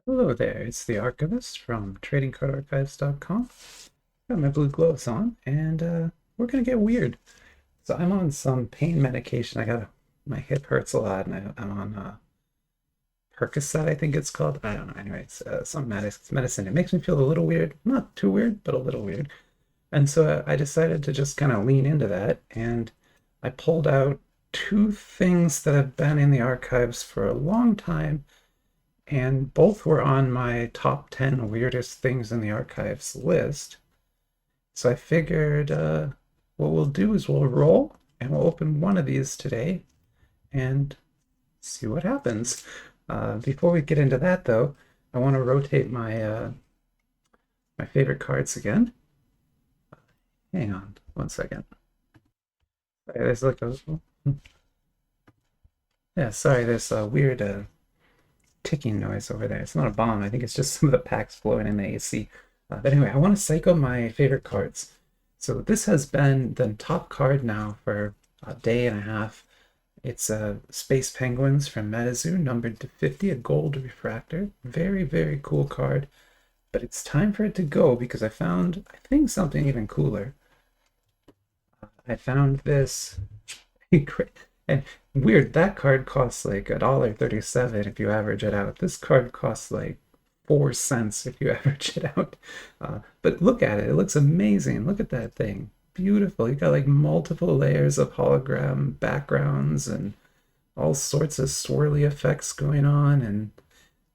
Hello there, it's the Archivist from TradingCardArchives.com. Got my blue gloves on, and we're gonna get weird. So I'm on some pain medication. My hip hurts a lot, and I'm on Percocet, I think it's called. I don't know. Anyways, some medicine. It makes me feel a little weird, not too weird, but a little weird. And so I decided to just kind of lean into that, and I pulled out two things that have been in the archives for a long time, and both were on my top 10 weirdest things in the archives list. So I figured what we'll do is we'll roll and we'll open one of these today and see what happens. Before we get into that, though, I want to rotate my favorite cards again. Hang on one second. There's like a yeah, sorry, there's a weird ticking noise over there. It's not a bomb. I think it's just some of the packs blowing in the AC. But anyway, I want to cycle my favorite cards. So this has been the top card now for a day and a half. It's Space Penguins from MetaZoo, numbered to 50, a gold refractor. Very, very cool card. But it's time for it to go because I found, I think, something even cooler. I found this, and weird, that card costs like $1.37 if you average it out. This card costs like 4 cents if you average it out. But look at it. It looks amazing. Look at that thing. Beautiful. You got like multiple layers of hologram backgrounds and all sorts of swirly effects going on and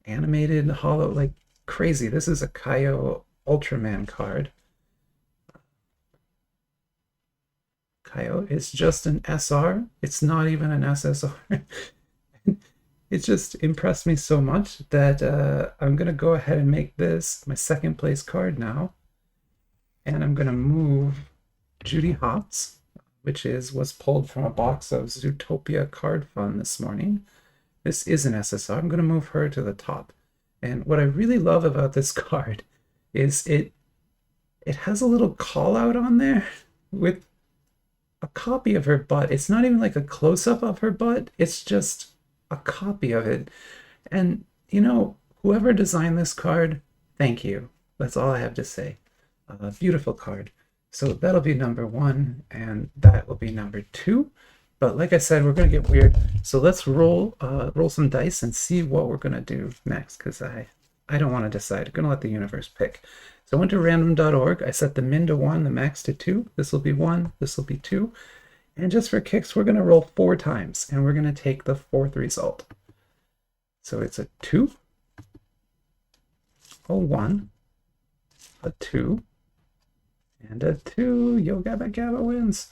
animated hollow, like crazy. This is a Kaio Ultraman card. Kaio is just an SR. It's not even an SSR. It just impressed me so much that I'm going to go ahead and make this my second place card now. And I'm going to move Judy Hopps, which was pulled from a box of Zootopia Card Fun this morning. This is an SSR. I'm going to move her to the top. And what I really love about this card is it has a little call out on there with a copy of her butt. It's not even like a close-up of her butt. It's just a copy of it. And, you know, whoever designed this card, thank you. That's all I have to say. Beautiful card. So that'll be number one, and that will be number two. But like I said, we're going to get weird. So let's roll some dice and see what we're going to do next, because I don't want to decide. I'm going to let the universe pick. So I went to random.org. I set the min to 1, the max to 2. This will be 1. This will be 2. And just for kicks, we're going to roll 4 times, and we're going to take the fourth result. So it's a 2, a 1, a 2, and a 2. Yo Gabba Gabba wins.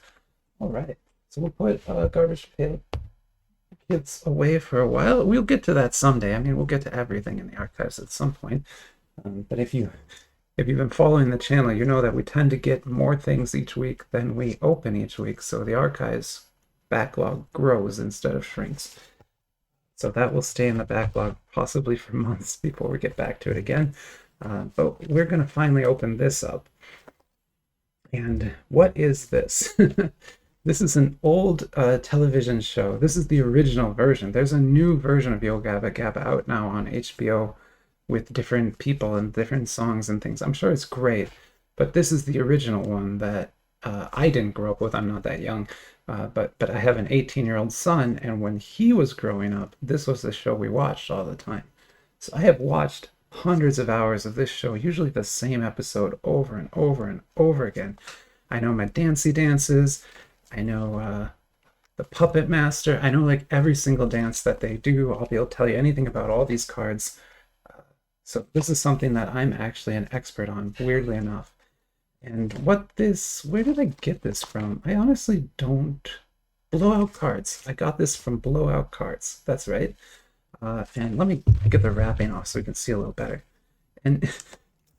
All right. So we'll put Garbage Pail Kids away for a while. We'll get to that someday. I mean, we'll get to everything in the archives at some point. But if you've been following the channel, you know that we tend to get more things each week than we open each week. So the archives backlog grows instead of shrinks. So that will stay in the backlog possibly for months before we get back to it again. But we're going to finally open this up. And what is this? This is an old television show. This is the original version. There's a new version of Yo Gabba Gabba out now on HBO with different people and different songs and things. I'm sure it's great, but this is the original one that I didn't grow up with. I'm not that young, but I have an 18-year-old son, and when he was growing up, this was the show we watched all the time. So I have watched hundreds of hours of this show, usually the same episode over and over and over again. I know my dancey dances. I know the Puppet Master. I know like every single dance that they do. I'll be able to tell you anything about all these cards. So this is something that I'm actually an expert on, weirdly enough. And where did I get this from? I honestly don't. Blowout Cards. I got this from Blowout Cards. That's right. And let me get the wrapping off so we can see a little better. And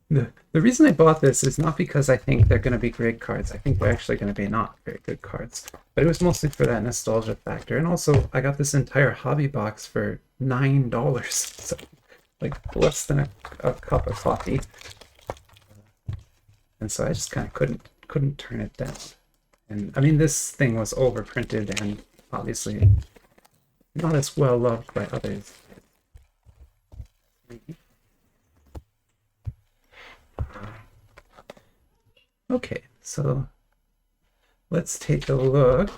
the reason I bought this is not because I think they're going to be great cards. I think they're actually going to be not very good cards. But it was mostly for that nostalgia factor. And also, I got this entire hobby box for $9. So, like less than a cup of coffee. And so I just kind of couldn't turn it down. And I mean, this thing was overprinted and obviously not as well loved by others. Okay, so let's take a look.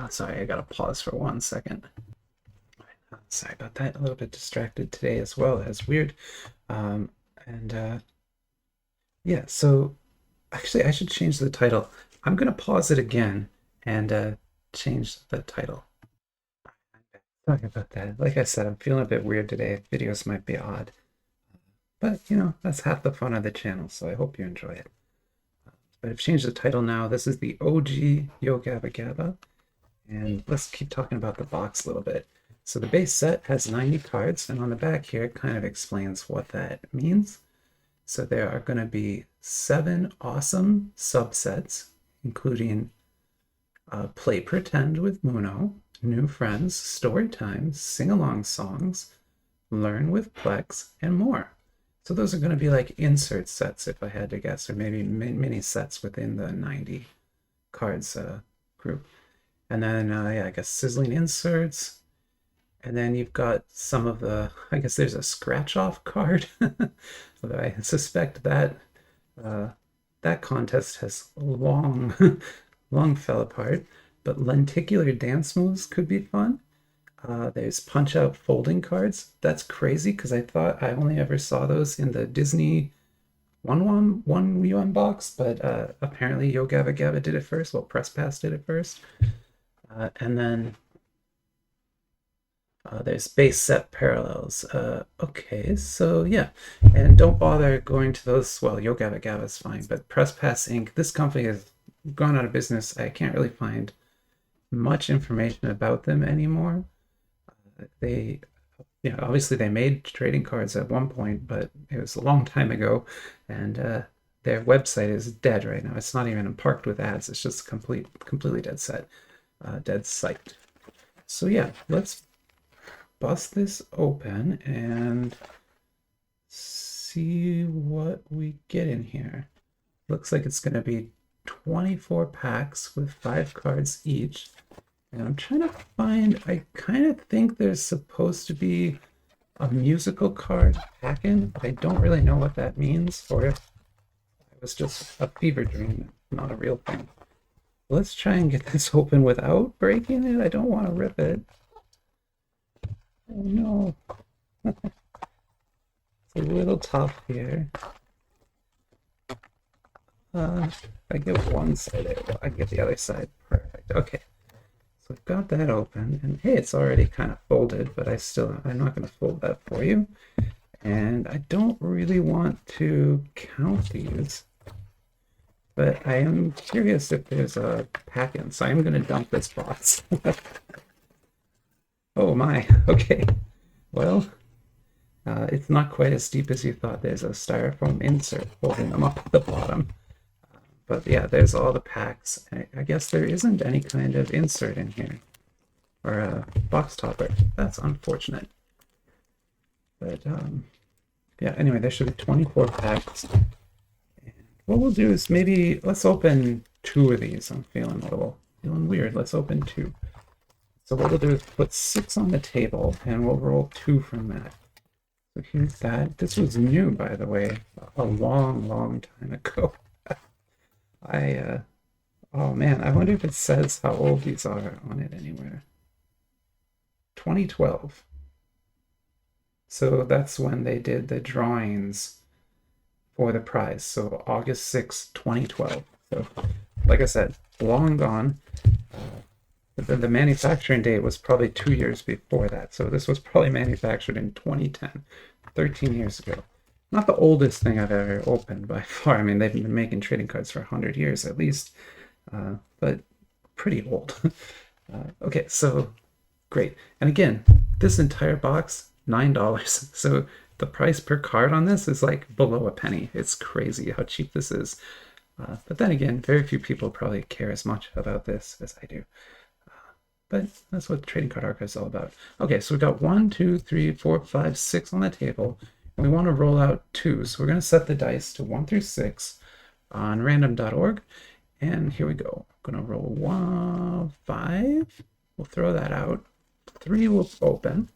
Sorry, I gotta pause for 1 second. Sorry about that. A little bit distracted today as well. As weird. Um, and yeah, so actually, I should change the title. I'm gonna pause it again and change the title. Sorry about that. Like I said, I'm feeling a bit weird today. Videos might be odd, but you know, that's half the fun of the channel, so I hope you enjoy it. But I've changed the title now. This is the OG Yo Gabba Gabba. And let's keep talking about the box a little bit. So the base set has 90 cards, and on the back here it kind of explains what that means. So there are going to be 7 awesome subsets, including Play Pretend with Muno, New Friends, Story Times, Sing-Along Songs, Learn with Plex, and more. So those are going to be like insert sets, if I had to guess, or maybe mini sets within the 90 cards group. And then, yeah, I guess sizzling inserts. And then you've got some of the, I guess there's a scratch off card. Although I suspect that that contest has long, long fell apart. But lenticular dance moves could be fun. There's punch out folding cards. That's crazy because I thought I only ever saw those in the Disney one yuan box, but apparently Yo Gabba Gabba did it first. Well, Press Pass did it first. And then there's base set parallels. Okay, so yeah, and don't bother going to those. Well, Yo Gabba Gabba is fine, but Press Pass Inc. This company has gone out of business. I can't really find much information about them anymore. They, yeah, obviously they made trading cards at one point, but it was a long time ago, and their website is dead right now. It's not even parked with ads. It's just completely dead set, dead site. So yeah, let's bust this open and see what we get in here. Looks like it's going to be 24 packs with 5 cards each. And I'm trying to find, I kind of think there's supposed to be a musical card pack-in, but I don't really know what that means, or if it was just a fever dream, not a real thing. Let's try and get this open without breaking it. I don't want to rip it. Oh no. It's a little tough here. I get one side there, I get the other side. Perfect. Okay. So we've got that open, and hey, it's already kind of folded, but I'm not going to fold that for you. And I don't really want to count these, but I am curious if there's a pack-in, so I'm going to dump this box. Oh my, okay. Well, it's not quite as deep as you thought. There's a styrofoam insert holding them up at the bottom. But yeah, there's all the packs. I guess there isn't any kind of insert in here, or a box topper. That's unfortunate. But yeah, anyway, there should be 24 packs. And what we'll do is maybe let's open 2 of these. I'm feeling weird. Let's open 2. So what we'll do is put 6 on the table, and we'll roll 2 from that. So here's that. This was new, by the way, a long, long time ago. Oh man, I wonder if it says how old these are on it anywhere. 2012. So that's when they did the drawings for the prize. So August 6, 2012. So like I said, long gone. The manufacturing date was probably 2 years before that. So this was probably manufactured in 2010, 13 years ago. Not the oldest thing I've ever opened by far. I mean, they've been making trading cards for 100 years at least, but pretty old. Okay, so great. And again, this entire box, $9. So the price per card on this is like below a penny. It's crazy how cheap this is. But then again, very few people probably care as much about this as I do. But that's what Trading Card Archive is all about. Okay, so we've got 1, 2, 3, 4, 5, 6 on the table. And we want to roll out 2. So we're going to set the dice to 1 through 6 on random.org. And here we go. I'm going to roll 5. We'll throw that out. 3 will open.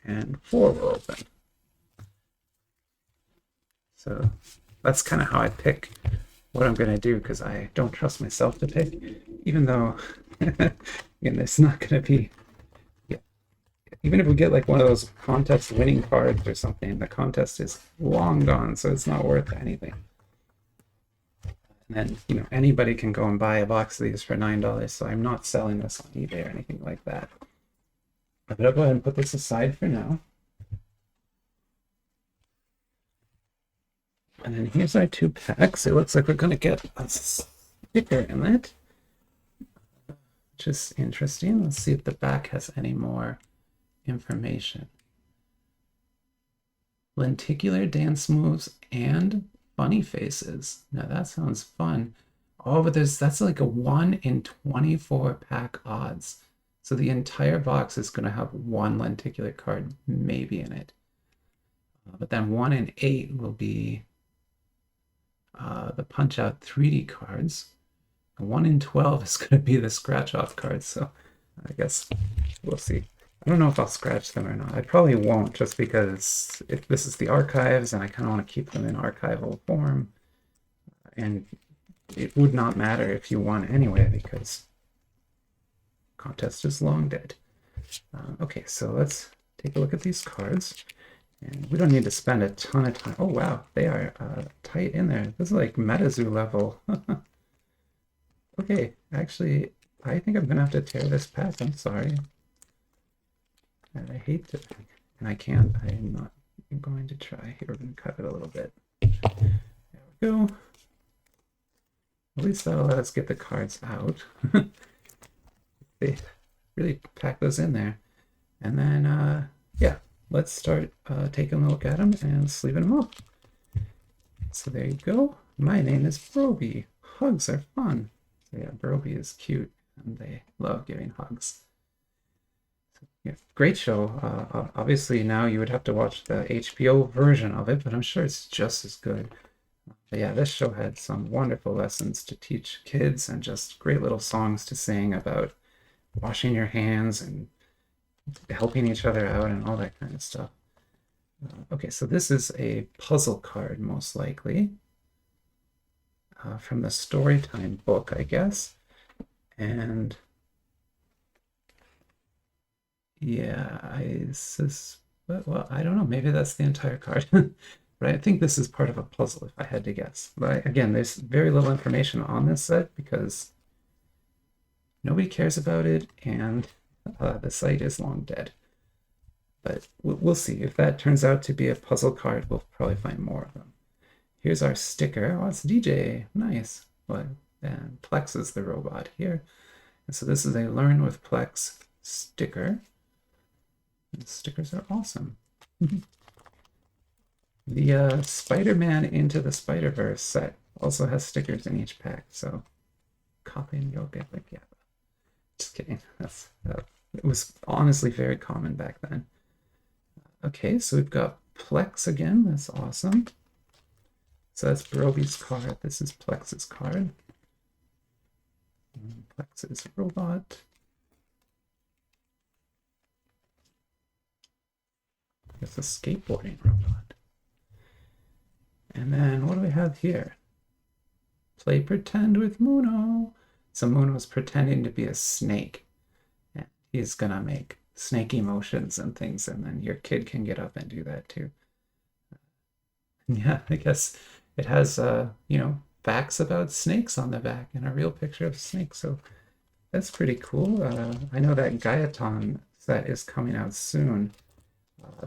And 4 will open. So that's kind of how I pick what I'm gonna do because I don't trust myself to pick, even though again, it's not gonna be. Yeah, even if we get like one of those contest winning cards or something, the contest is long gone, so it's not worth anything. And then anybody can go and buy a box of these for $9, so I'm not selling this on eBay or anything like that. But I'll go ahead and put this aside for now. And then here's our 2 packs. It looks like we're going to get a sticker in it, which is interesting. Let's see if the back has any more information. Lenticular dance moves and funny faces. Now that sounds fun. Oh, but that's like a 1 in 24 pack odds. So the entire box is going to have 1 lenticular card maybe in it. But then 1 in 8 will be the punch out 3D cards. 1 in 12 is going to be the scratch off cards. So I guess we'll see. I don't know if I'll scratch them or not. I probably won't, just because if this is the archives and I kind of want to keep them in archival form. And it would not matter if you won anyway, because contest is long dead. Okay, so let's take a look at these cards. And we don't need to spend a ton of time. Oh, wow, they are tight in there. This is like MetaZoo level. Okay, actually, I think I'm going to have to tear this pack. I'm sorry. I hate to, and I can't. I'm not going to try. Here, we're going to cut it a little bit. There we go. At least that'll let us get the cards out. They really pack those in there. And then, yeah, let's start taking a look at them and sleeving them off. So there you go. My name is Broby. Hugs are fun. So yeah, Broby is cute, and they love giving hugs. Yeah, great show. Obviously, now you would have to watch the HBO version of it, but I'm sure it's just as good. But yeah, this show had some wonderful lessons to teach kids and just great little songs to sing about washing your hands and helping each other out and all that kind of stuff. Okay, so this is a puzzle card, most likely, from the Storytime book, I guess. And yeah, well, I don't know. Maybe that's the entire card. But I think this is part of a puzzle, if I had to guess. But again, there's very little information on this set because nobody cares about it, and the site is long dead. But we'll see. If that turns out to be a puzzle card, we'll probably find more of them. Here's our sticker. Oh, it's DJ. Nice. Well, and Plex is the robot here. And so this is a Learn with Plex sticker. The stickers are awesome. The Spider-Man Into the Spider-Verse set also has stickers in each pack, so copying Yo Gabba Gabba. Just kidding. It was honestly very common back then. Okay, so we've got Plex again. That's awesome. So that's Broby's card. This is Plex's card. And Plex's robot. It's a skateboarding robot. And then what do we have here? Play pretend with Muno. So Muno's pretending to be a snake. And he's gonna make snake emotions and things, and then your kid can get up and do that too. Yeah, I guess it has facts about snakes on the back and a real picture of a snake. So that's pretty cool. I know that Gaiaton set is coming out soon.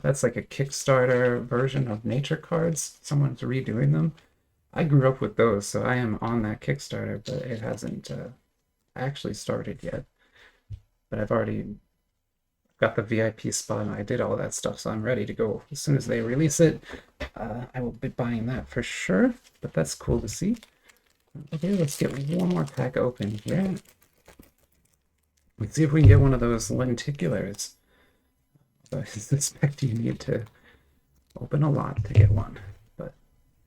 That's like a Kickstarter version of nature cards. Someone's redoing them. I grew up with those, so I am on that Kickstarter, but it hasn't actually started yet. But I've already got the VIP spot, and I did all that stuff, so I'm ready to go. As soon as they release it, I will be buying that for sure, but that's cool to see. Okay, let's get one more pack open here. Let's see if we can get one of those lenticulars. I suspect you need to open a lot to get one, but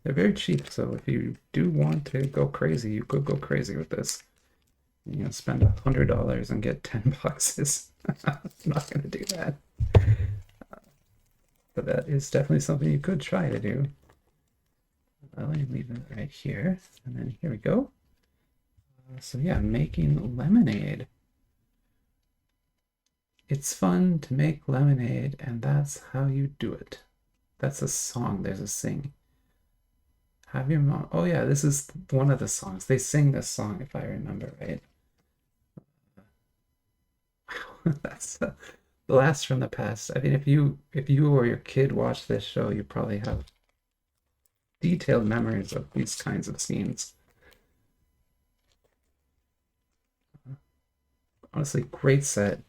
they're very cheap, so if you do want to go crazy, you could go crazy with this. Spend $100 and get 10 boxes. I'm not going to do that. But that is definitely something you could try to do. Let me leave it right here. And then here we go. So yeah, making lemonade. It's fun to make lemonade, and that's how you do it. That's a song. There's a sing. Have your mom. Oh yeah, this is one of the songs. They sing this song if I remember right. That's a blast from the past. I mean, if you or your kid watch this show, you probably have detailed memories of these kinds of scenes. Honestly, great set.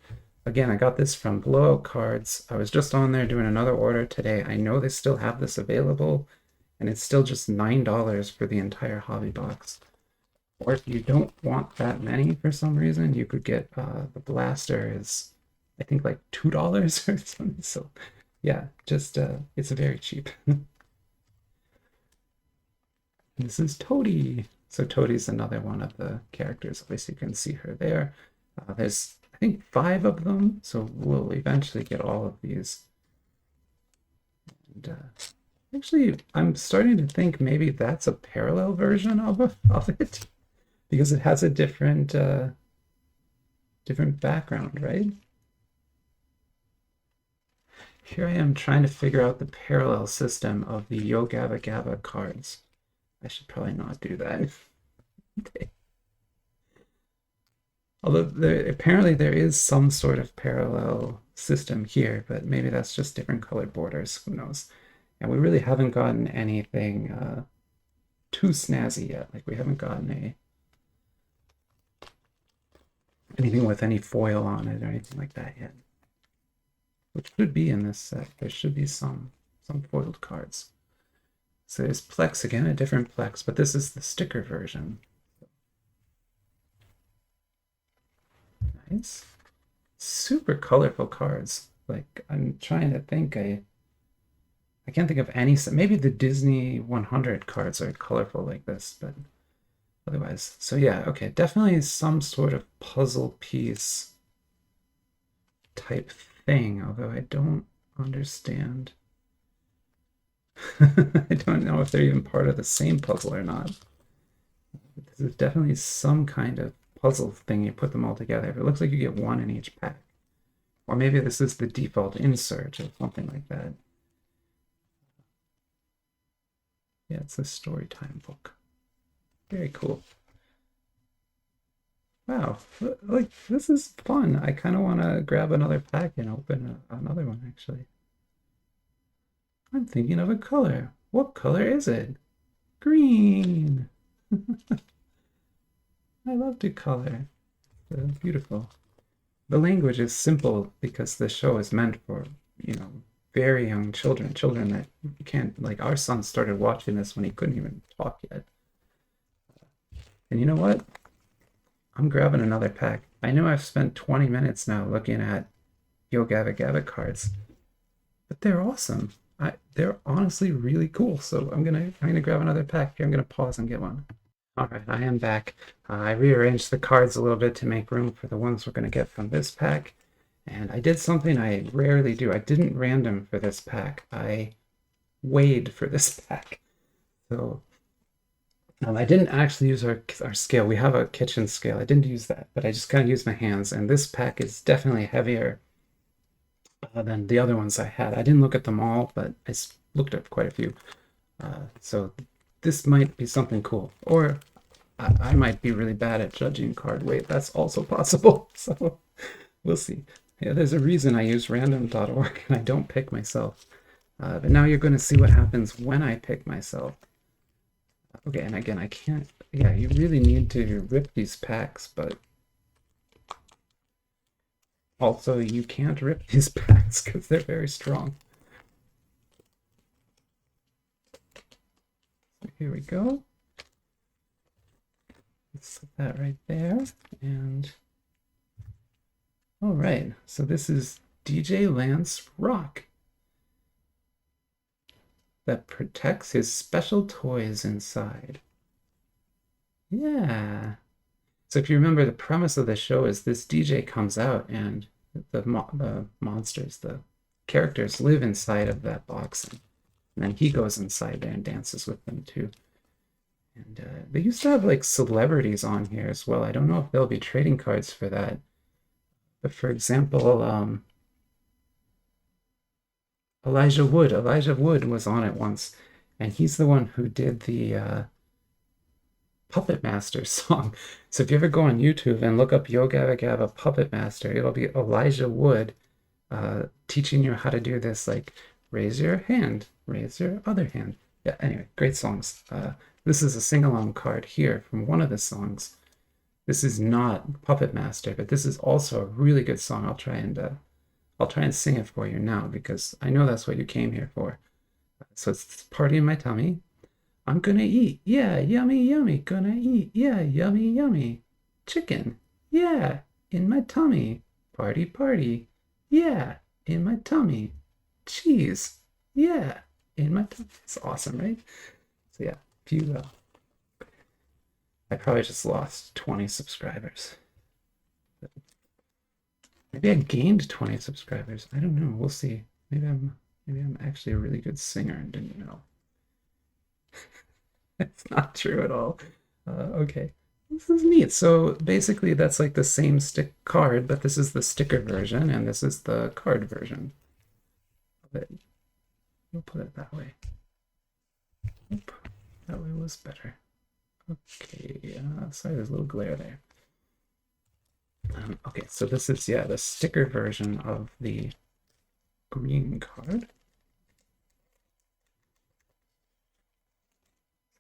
Again, I got this from Blowout Cards. I was just on there doing another order today. I know they still have this available, and it's still just $9 for the entire hobby box. Or if you don't want that many for some reason, you could get the blaster is, I think, like $2 or something. So yeah, just it's very cheap. This is Toadie. So Toadie's another one of the characters. At least you can see her there. There's, I think, 5 of them, so we'll eventually get all of these. And actually, I'm starting to think maybe that's a parallel version of it, because it has a different different background, right? Here I am trying to figure out the parallel system of the Yo Gabba Gabba cards. I should probably not do that. Okay. Although apparently there is some sort of parallel system here, but maybe that's just different colored borders. Who knows? And we really haven't gotten anything too snazzy yet. Like we haven't gotten anything with any foil on it or anything like that yet. Which should be in this set. There should be some foiled cards. So there's Plex again, a different Plex, but this is the sticker version. Nice. Super colorful cards. Like I'm trying to think, I can't think of any. Maybe the Disney 100 cards are colorful like this, but otherwise. So yeah, okay, definitely some sort of puzzle piece type thing, although I don't understand. I don't know if they're even part of the same puzzle or not. This is definitely some kind of puzzle thing. You put them all together. It looks like you get one in each pack. Or maybe this is the default insert or something like that. Yeah, it's a story time book. Very cool. Wow, like this is fun. I kind of want to grab another pack and open another one, actually. I'm thinking of a color. What color is it? Green. I love to color. Beautiful. The language is simple because the show is meant for, very young children, children that can't, like our son started watching this when he couldn't even talk yet. And you know what? I'm grabbing another pack. I know I've spent 20 minutes now looking at Yo Gabba Gabba cards, but they're awesome. They're honestly really cool. So I'm gonna grab another pack here. I'm gonna pause and get one. All right, I am back. I rearranged the cards a little bit to make room for the ones we're gonna get from this pack. And I did something I rarely do. I didn't random for this pack. I weighed for this pack. So I didn't actually use our scale. We have a kitchen scale. I didn't use that, but I just kind of used my hands. And this pack is definitely heavier than the other ones I had. I didn't look at them all, but I looked at quite a few. So this might be something cool. Or I might be really bad at judging card weight. That's also possible. So we'll see. Yeah, there's a reason I use random.org and I don't pick myself. But now you're going to see what happens when I pick myself. Okay, and again, I can't, yeah, you really need to rip these packs, but also you can't rip these packs because they're very strong. So here we go. Let's put that right there, and all right, so this is DJ Lance Rock that protects his special toys inside. Yeah. So if you remember, the premise of the show is this DJ comes out and the monsters, the characters live inside of that box. And And then he goes inside there and dances with them too. And they used to have like celebrities on here as well. I don't know if there'll be trading cards for that. But for example, Elijah Wood was on it once, and he's the one who did the Puppet Master song. So if you ever go on YouTube and look up Yo Gabba Gabba Puppet Master, it'll be Elijah Wood teaching you how to do this, like raise your hand, raise your other hand. Yeah, anyway, great songs. This is a sing-along card here from one of the songs. This is not Puppet Master, but this is also a really good song. I'll try and sing it for you now because I know that's what you came here for. So it's Party in My Tummy. I'm gonna eat, yeah, yummy, yummy. Gonna eat, yeah, yummy, yummy. Chicken, yeah, in my tummy. Party, party, yeah, in my tummy. Cheese, yeah, in my tummy. It's awesome, right? So yeah, if you, I probably just lost 20 subscribers. Maybe I gained 20 subscribers. I don't know. We'll see. Maybe I'm actually a really good singer and didn't know. It's not true at all. Okay. This is neat. So basically that's like the same stick card, but this is the sticker version and this is the card version of it. We'll put it that way. Oop, that way was better. Okay, sorry, there's a little glare there. Okay, so this is, yeah, the sticker version of the green card.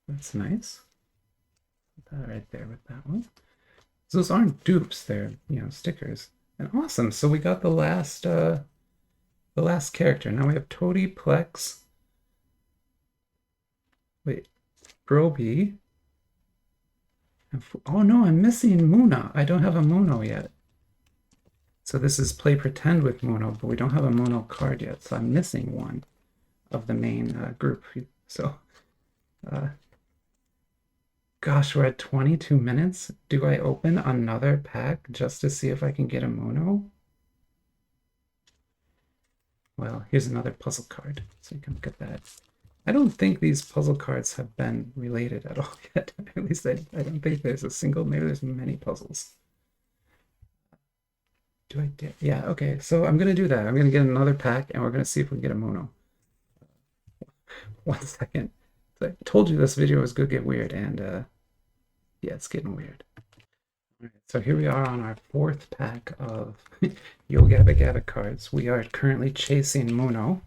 That's nice. Put that right there with that one. So those aren't dupes, they're, you know, stickers. And awesome, so we got the last character. Now we have Toady, Plex. Wait, Broby. Oh no, I'm missing Muna. I don't have a Muno yet. So this is Play Pretend with Muno, but we don't have a Muno card yet. So I'm missing one of the main group. So, gosh, we're at 22 minutes. Do I open another pack just to see if I can get a Muno? Well, here's another puzzle card, so you can look at that. I don't think these puzzle cards have been related at all yet. At least I don't think there's a single, maybe there's many puzzles. Do I get, yeah, okay, so I'm gonna do that. I'm gonna get another pack and we're gonna see if we can get a Muno. 1 second. So I told you this video was gonna get weird and yeah, it's getting weird. All right, so here we are on our 4th pack of Yo Gabba Gabba cards. We are currently chasing Muno.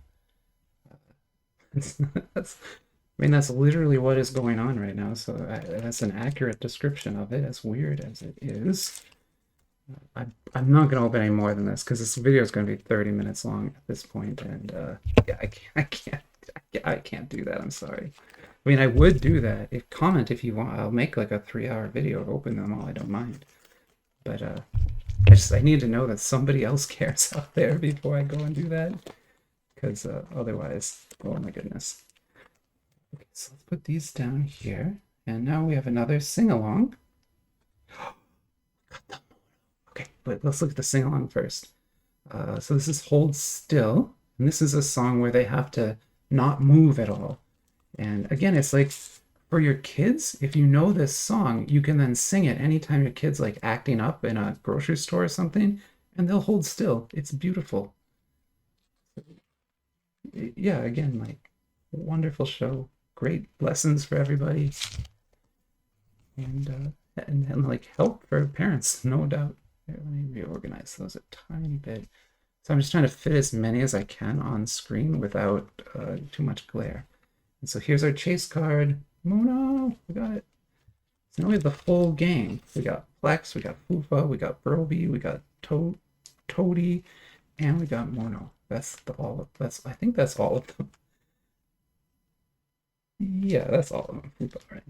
That's, I mean, that's literally what is going on right now. So that's an accurate description of it, as weird as it is. I'm not going to open any more than this because this video is going to be 30 minutes long at this point, and yeah, I can't do that. I'm sorry. I mean, I would do that. Comment if you want. I'll make like a 3-hour video to open them all. I don't mind. But I need to know that somebody else cares out there before I go and do that. Because otherwise, oh my goodness. Okay, so let's put these down here. And now we have another sing-along. Okay, but let's look at the sing-along first. So this is Hold Still. And this is a song where they have to not move at all. And again, it's like for your kids, if you know this song, you can then sing it anytime your kid's like acting up in a grocery store or something, and they'll hold still. It's beautiful. Yeah, again, like wonderful show, great lessons for everybody, and like help for parents, no doubt. Here, let me reorganize those a tiny bit. So I'm just trying to fit as many as I can on screen without too much glare. And so here's our chase card. Muno, we got it. So now we have the full gang. We got Plex, we got Fufa, we got Broby, we got Toady, and we got Muno. I think that's all of them. Yeah, that's all of them. Fufa, right?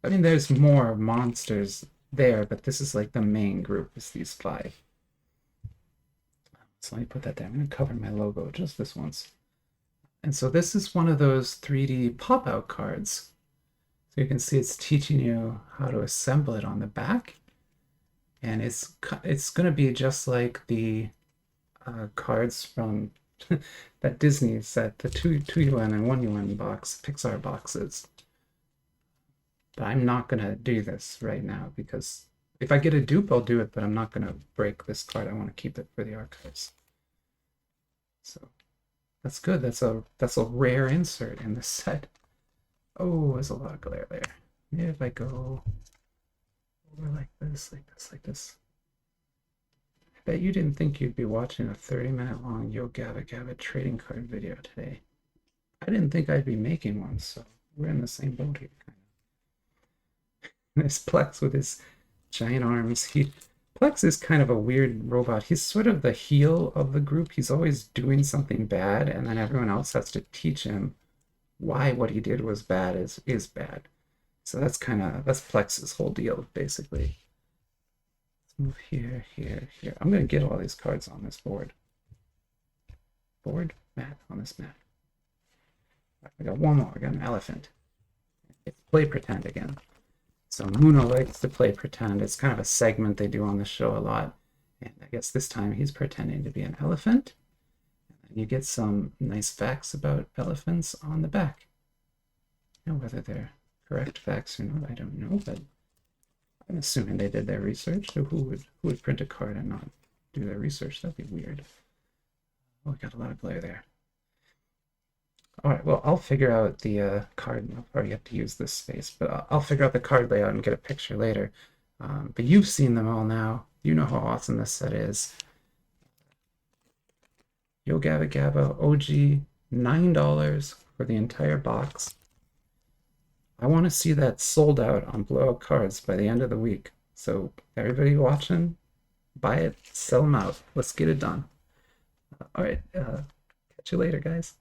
I mean, there's more monsters there, but this is like the main group. Is these 5. So let me put that there. I'm going to cover my logo just this once. And so this is one of those 3D pop-out cards. So you can see it's teaching you how to assemble it on the back. And it's going to be just like the cards from that Disney set, the 2 yuan and 1 yuan box, Pixar boxes. But I'm not gonna do this right now because if I get a dupe, I'll do it, but I'm not gonna break this card. I want to keep it for the archives. So that's good. That's a rare insert in this set. Oh, there's a lot of glare there. Maybe if I go over like this, like this, like this. I bet you didn't think you'd be watching a 30-minute long Yo Gabba Gabba trading card video today. I didn't think I'd be making one, so we're in the same boat here. This Plex with his giant arms. Plex is kind of a weird robot. He's sort of the heel of the group. He's always doing something bad, and then everyone else has to teach him why what he did was bad is bad. So that's Plex's whole deal, basically. Let's move here, here, here. I'm gonna get all these cards on this board. Mat, on this mat. I got one more. I got an elephant. It's play pretend again. So Muno likes to play pretend. It's kind of a segment they do on the show a lot. And I guess this time he's pretending to be an elephant. And you get some nice facts about elephants on the back. Now, whether they're correct facts or not, I don't know, but I'm assuming they did their research. So who would print a card and not do their research? That'd be weird. Oh, we got a lot of glare there. All right, well, I'll figure out the card. I'll probably have to use this space, but I'll figure out the card layout and get a picture later. But you've seen them all now. You know how awesome this set is. Yo Gabba Gabba OG, $9 for the entire box. I want to see that sold out on Blowout Cards by the end of the week. So everybody watching, buy it, sell them out. Let's get it done. All right, catch you later, guys.